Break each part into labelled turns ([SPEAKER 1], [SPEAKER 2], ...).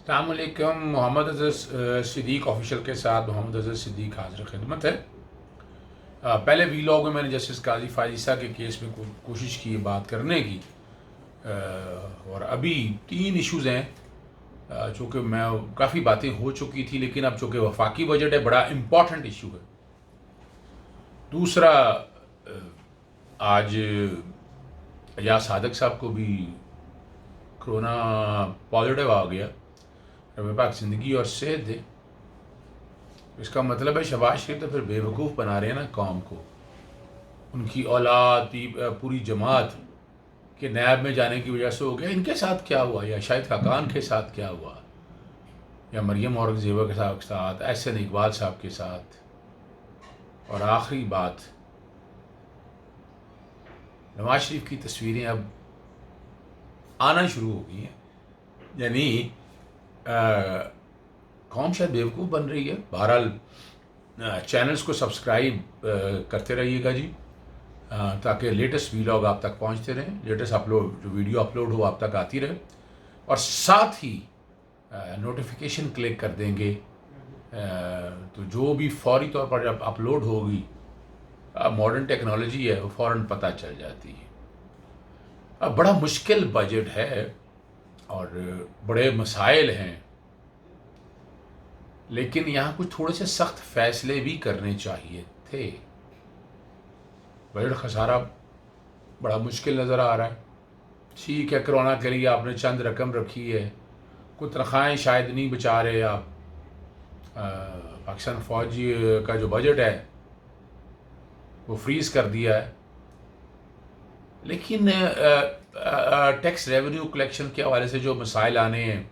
[SPEAKER 1] السلام علیکم. محمد اظہر صدیق آفیشل کے ساتھ محمد اظہر صدیق حاضر خدمت ہے. پہلے ویلاگ میں نے جسٹس قاضی فائز عیسیٰ کے کیس میں کوشش کی بات کرنے کی، اور ابھی 3 ایشوز ہیں. چونکہ میں کافی باتیں ہو چکی تھی، لیکن اب چونکہ وفاقی بجٹ ہے، بڑا امپورٹنٹ ایشو ہے. دوسرا، آج ایاز صادق صاحب کو بھی کرونا پازیٹیو آ گیا. رب پاک زندگی اور صحت دے. اس کا مطلب ہے شہباز شریف تو پھر بے وقوف بنا رہے ہیں نا قوم کو. ان کی اولاد پوری جماعت کے نیب میں جانے کی وجہ سے ہو گیا. ان کے ساتھ کیا ہوا، یا شاہد خاقان کے ساتھ کیا ہوا، یا مریم اورنگزیبہ کے ساتھ، احسن اقبال صاحب کے ساتھ. اور آخری بات، نواز شریف کی تصویریں اب آنا شروع ہو گئی ہیں. یعنی قوم شاید بیوقوف بن رہی ہے. بہرحال چینلز کو سبسکرائب کرتے رہیے گا جی، تاکہ لیٹسٹ ویلاگ آپ تک پہنچتے رہیں، لیٹسٹ جو ویڈیو اپلوڈ ہو آپ تک آتی رہے. اور ساتھ ہی نوٹیفیکیشن کلک کر دیں گے تو جو بھی فوری طور پر جب اپلوڈ ہوگی، ماڈرن ٹیکنالوجی ہے، وہ فوراً پتہ چل جاتی ہے. اب بڑا مشکل بجٹ ہے اور بڑے مسائل ہیں، لیکن یہاں کچھ تھوڑے سے سخت فیصلے بھی کرنے چاہیے تھے. بجٹ خسارہ بڑا مشکل نظر آ رہا ہے. ٹھیک ہے، کرونا کے لیے آپ نے چند رقم رکھی ہے، کوئی تنخواہیں شاید نہیں بچا رہے آپ. پاکستان فوجی کا جو بجٹ ہے وہ فریز کر دیا ہے. لیکن ٹیکس ریونیو کلیکشن کے حوالے سے جو مسائل آنے ہیں،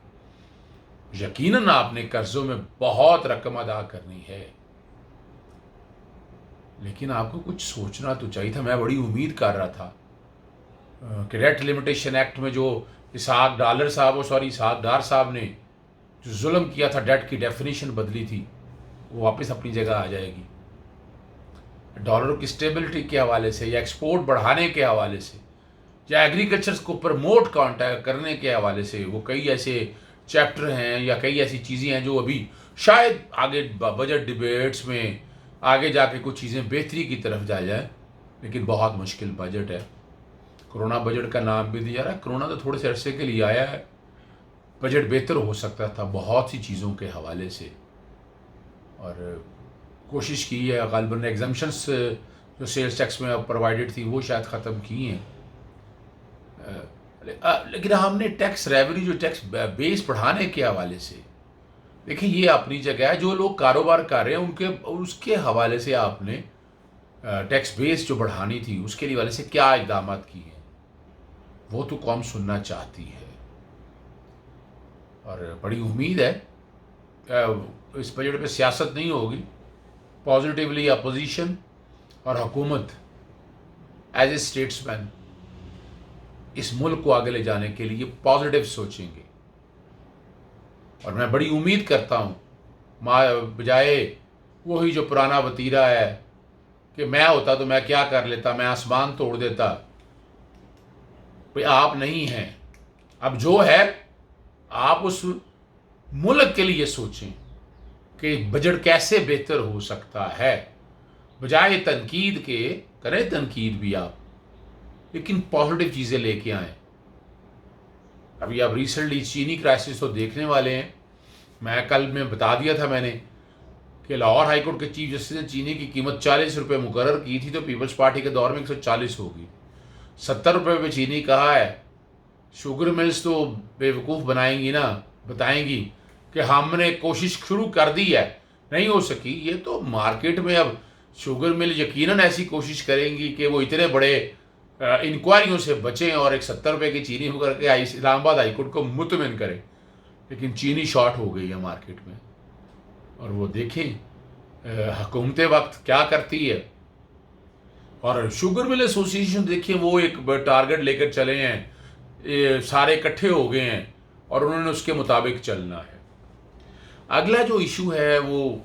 [SPEAKER 1] یقیناً آپ نے قرضوں میں بہت رقم ادا کرنی ہے، لیکن آپ کو کچھ سوچنا تو چاہیے تھا. میں بڑی امید کر رہا تھا کہ ریٹ لمیٹیشن ایکٹ میں جو اسحاق ڈار صاحب نے جو ظلم کیا تھا، ڈیٹ کی ڈیفینیشن بدلی تھی، وہ واپس اپنی جگہ آ جائے گی. ڈالر کی اسٹیبلٹی کے حوالے سے، یا ایکسپورٹ بڑھانے کے حوالے سے، یا ایگریکلچر کو پروموٹ کرنے کے حوالے سے، وہ کئی ایسے چیپٹر ہیں یا کئی ایسی چیزیں ہیں جو ابھی شاید آگے بجٹ ڈیبیٹس میں آگے جا کے کچھ چیزیں بہتری کی طرف جا جائیں. لیکن بہت مشکل بجٹ ہے. کرونا بجٹ کا نام بھی دیا رہا ہے. کرونا تو تھوڑے سے عرصے کے لیے آیا ہے. بجٹ بہتر ہو سکتا تھا بہت سی چیزوں کے حوالے سے، اور کوشش کی ہے. غالباً ایگزمپشنس جو سیلز ٹیکس میں پرووائڈڈ تھی وہ شاید ختم کی ہیں. لیکن ہم نے ٹیکس ریونیو، جو ٹیکس بیس بڑھانے کے حوالے سے، دیکھیں یہ اپنی جگہ ہے. جو لوگ کاروبار کر رہے ہیں اس کے حوالے سے آپ نے ٹیکس بیس جو بڑھانی تھی اس کے حوالے سے کیا اقدامات کیے ہیں، وہ تو قوم سننا چاہتی ہے. اور بڑی امید ہے اس بجٹ پہ سیاست نہیں ہوگی. پازیٹیولی اپوزیشن اور حکومت ایز اے اسٹیٹس مین اس ملک کو آگے لے جانے کے لیے پازیٹیو سوچیں گے. اور میں بڑی امید کرتا ہوں، بجائے وہی جو پرانا وتیرہ ہے کہ میں ہوتا تو میں کیا کر لیتا، میں آسمان توڑ دیتا. بھئی آپ نہیں ہیں. اب جو ہے آپ اس ملک کے لیے سوچیں کہ بجٹ کیسے بہتر ہو سکتا ہے. بجائے تنقید کے کریں تنقید بھی آپ، لیکن پازیٹیو چیزیں لے کے آئیں. ابھی آپ ریسنٹلی چینی کرائسس تو دیکھنے والے ہیں. میں کل میں بتا دیا تھا میں نے کہ لاہور ہائی کورٹ کے چیف جسٹس نے چینی کی قیمت 40 روپے مقرر کی تھی، تو پیپلز پارٹی کے دور میں 140 ہوگی. 70 روپے پہ چینی کہا ہے. شوگر ملز تو بے وقوف بنائیں گی نا، بتائیں گی کہ ہم نے کوشش شروع کر دی ہے، نہیں ہو سکی. یہ تو مارکیٹ میں اب شوگر مل یقیناً ایسی کوشش کریں گی کہ وہ اتنے بڑے انکوائریوں سے بچیں اور ایک 70 روپے کی چینی ہو کر کے اسلام آباد ہائی کورٹ کو مطمئن کریں. لیکن چینی شارٹ ہو گئی ہے مارکیٹ میں، اور وہ دیکھیں حکومت وقت کیا کرتی ہے. اور شوگر مل ایسوسی ایشن دیکھیں، وہ ایک ٹارگٹ لے کر چلے ہیں، سارے اکٹھے ہو گئے ہیں اور انہوں نے اس کے مطابق چلنا ہے. اگلا جو ایشو ہے وہ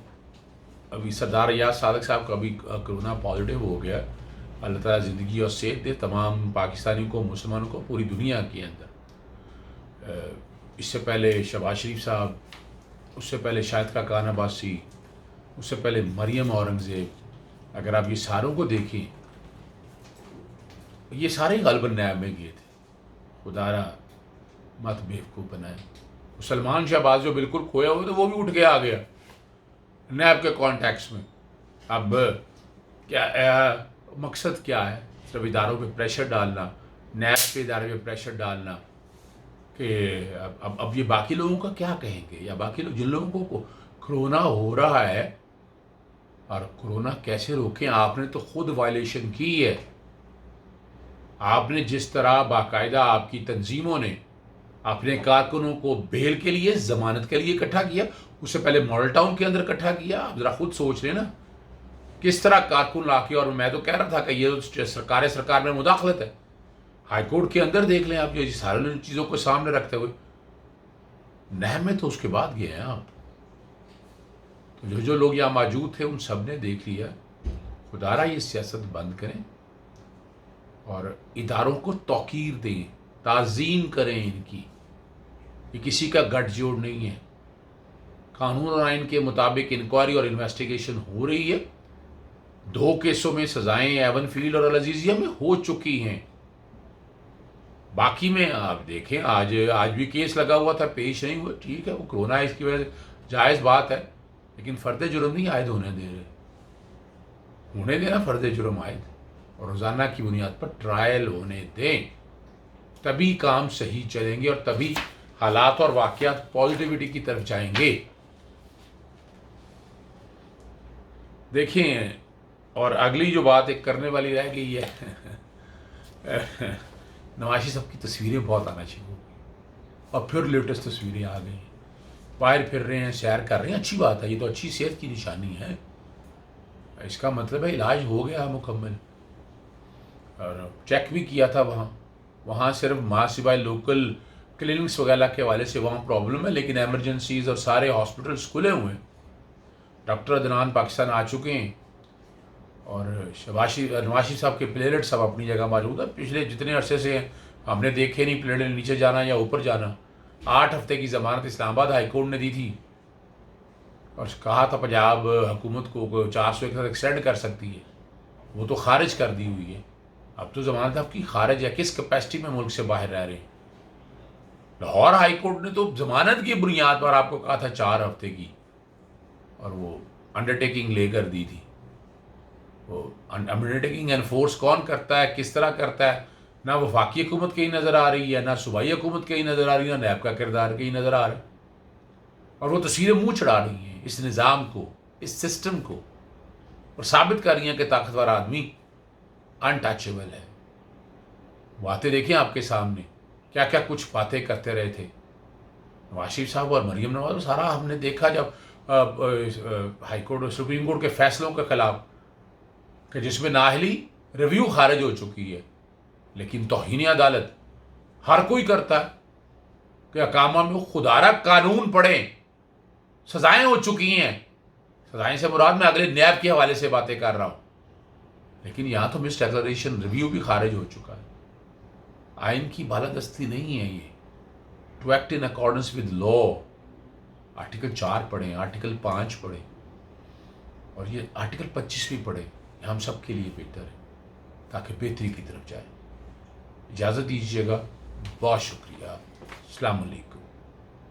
[SPEAKER 1] ابھی سردار ایاز صادق صاحب کا ابھی کرونا پازیٹیو ہو گیا. اللہ تعالیٰ زندگی اور صحت دے تمام پاکستانیوں کو، مسلمانوں کو، پوری دنیا کے اندر. اس سے پہلے شہباز شریف صاحب، اس سے پہلے شاہد خاقان عباسی، اس سے پہلے مریم اورنگزیب، اگر آپ یہ ساروں کو دیکھیں، یہ سارے غالباً نیب میں گئے تھے. خدا را مت بیوقوف بنائے. سلمان شہباز جو بالکل کھویا ہوا تھا وہ بھی اٹھ کے آ گیا نیب کے کانٹیکس میں. اب کیا مقصد کیا ہے؟ صرف اداروں پہ پریشر ڈالنا، نیب کے ادارے پہ پریشر ڈالنا کہ اب یہ باقی لوگوں کا کیا کہیں گے، یا باقی لوگ جن لوگوں کو کرونا ہو رہا ہے اور کرونا کیسے روکیں. آپ نے تو خود وائلیشن کی ہے. آپ نے جس طرح باقاعدہ آپ کی تنظیموں نے اپنے کارکنوں کو بیل کے لیے، ضمانت کے لیے اکٹھا کیا، اس سے پہلے ماڈل ٹاؤن کے اندر اکٹھا کیا. آپ ذرا خود سوچ رہے نا کس طرح کارکن لا کے. اور میں تو کہہ رہا تھا کہ یہ سرکار میں مداخلت ہے. ہائی کورٹ کے اندر دیکھ لیں آپ، یہ سارے چیزوں کو سامنے رکھتے ہوئے نیب میں تو اس کے بعد گئے ہیں آپ. تو جو لوگ یہاں موجود تھے ان سب نے دیکھ لیا. خدا را یہ سیاست بند کریں اور اداروں کو توقیر دیں، تعظیم کریں ان کی. یہ کسی کا گٹھ جوڑ نہیں ہے. قانون اور آئین کے مطابق انکوائری اور انویسٹیگیشن ہو رہی ہے. 2 کیسوں میں سزائیں ایون فیلڈ اور العزیزیہ میں ہو چکی ہیں. باقی میں آپ دیکھیں آج بھی کیس لگا ہوا تھا، پیش نہیں ہوا. ٹھیک ہے، وہ کرونا ہے اس کی وجہ سے جائز بات ہے، لیکن فرد جرم نہیں عائد ہونے دے رہے. ہونے دینا فرد جرم عائد، اور روزانہ کی بنیاد پر ٹرائل ہونے دیں. تبھی کام صحیح چلیں گے اور تبھی حالات اور واقعات پازیٹیوٹی کی طرف جائیں گے. دیکھیں، اور اگلی جو بات ایک کرنے والی رہ گئی ہے نواز صاحب کی تصویریں بہت آنا شروع ہو گئی اور پھر لیٹسٹ تصویریں آ گئی. باہر پھر رہے ہیں، سیر کر رہے ہیں. اچھی بات ہے، یہ تو اچھی صحت کی نشانی ہے. اس کا مطلب ہے علاج ہو گیا مکمل. اور چیک بھی کیا تھا وہاں صرف ماں سوائے لوکل کلینکس وغیرہ کے حوالے سے وہاں پرابلم ہے، لیکن ایمرجنسیز اور سارے ہاسپٹلس کھلے ہوئے ہیں. ڈاکٹر عدنان پاکستان آ چکے ہیں اور نواز شریف صاحب کے پلیٹلیٹ سب اپنی جگہ موجود ہے. پچھلے جتنے عرصے سے ہم نے دیکھے نہیں پلیٹلیٹ نیچے جانا یا اوپر جانا. 8 ہفتے کی ضمانت اسلام آباد ہائی کورٹ نے دی تھی اور کہا تھا پنجاب حکومت کو 401 تک ایکسٹینڈ کر سکتی ہے. وہ تو خارج کر دی ہوئی ہے. اب تو ضمانت آپ کی خارج ہے. کس کیپیسٹی میں ملک سے باہر رہ رہے ہیں؟ لاہور ہائی کورٹ نے تو ضمانت کی بنیاد پر آپ کو کہا تھا 4 ہفتے کی، اور وہ انڈرٹیکنگ لے کر دی تھی. وہ انڈرٹیکنگ انفورس کون کرتا ہے، کس طرح کرتا ہے؟ نہ وفاقی حکومت کہیں نظر آ رہی ہے، نہ صوبائی حکومت کہیں نظر آ رہی ہے، نہ نیب کا کردار کہیں نظر آ رہا ہے. اور وہ تصویریں منہ چڑھا رہی ہیں اس نظام کو، اس سسٹم کو، اور ثابت کر رہی ہیں کہ طاقتور آدمی انٹچیبل ہے. باتیں دیکھیں آپ کے سامنے، کیا کیا کچھ باتیں کرتے رہے تھے نواز شریف صاحب اور مریم نواز. سارا ہم نے دیکھا جب ہائی کورٹ اور سپریم کورٹ کے فیصلوں کے خلاف، کہ جس میں نااہلی ریویو خارج ہو چکی ہے، لیکن توہین عدالت ہر کوئی کرتا ہے کہ اقامہ میں خدا را قانون پڑھیں. سزائیں ہو چکی ہیں. سزائیں سے مراد میں اگلے نیب کے حوالے سے باتیں کر رہا ہوں، لیکن یہاں تو مس ڈیکلریشن ریویو بھی خارج ہو چکا ہے. آئین کی بالادستی نہیں ہے یہ. To act in accordance with law. Article 4 پڑھیں، آرٹیکل 5 پڑھیں، اور یہ آرٹیکل 25 بھی پڑھیں. ہم سب کے لیے بہتر ہے تاکہ بہتری کی طرف جائے. اجازت دیجیے گا. بہت شکریہ. السلام علیکم.